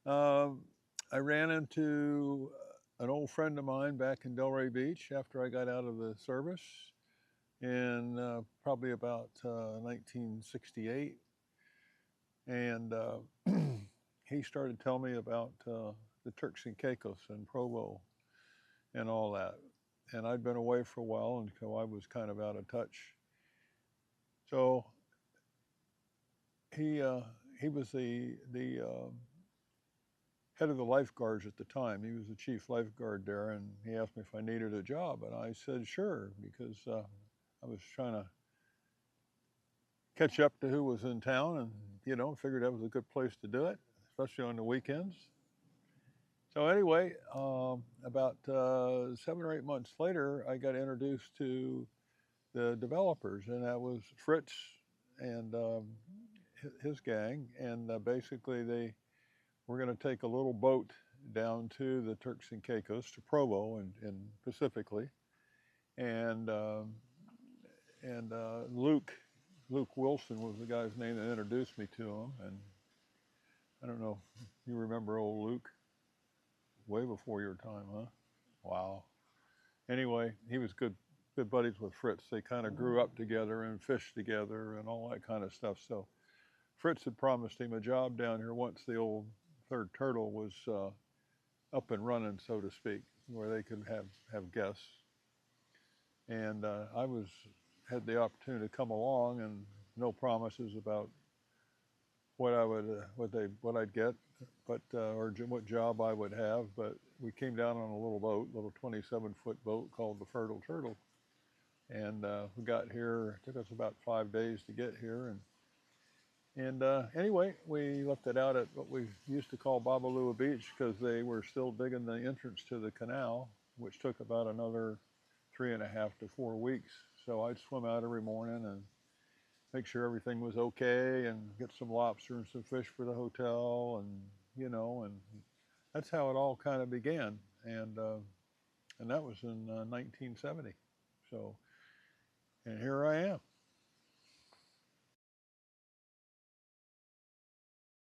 Um, I ran into an old friend of mine back in Delray Beach after I got out of the service in probably about 1968. And he started telling me about the Turks and Caicos and Provo and all that. And I'd been away for a while, and so I was kind of out of touch. So he uh, he was the head of the lifeguards at the time. He was the chief lifeguard there, and he asked me if I needed a job, and I said sure because I was trying to catch up to who was in town, and figured that was a good place to do it, especially on the weekends. So anyway, about 7 or 8 months later, I got introduced to the developers, and that was Fritz and his gang, and basically they were going to take a little boat down to the Turks and Caicos to Provo and Pacifically, and Luke Wilson was the guy's name that introduced me to him, and I don't know if you remember old Luke, way before your time, huh? Wow. Anyway, he was good buddies with Fritz. They kind of grew up together and fished together and all that kind of stuff. So Fritz had promised him a job down here once the old third turtle was up and running, so to speak, where they could have guests. And I was had the opportunity to come along, and no promises about what I would what I'd get, but or what job I would have. But we came down on a little boat, little 27-foot boat called the Fertile Turtle, and we got here. It took us about 5 days to get here, and anyway, we left it out at what we used to call Babalua Beach because they were still digging the entrance to the canal, which took about another 3.5 to 4 weeks. So I'd swim out every morning and make sure everything was okay and get some lobster and some fish for the hotel, and that's how it all kind of began. And that was in 1970. So, and here I am.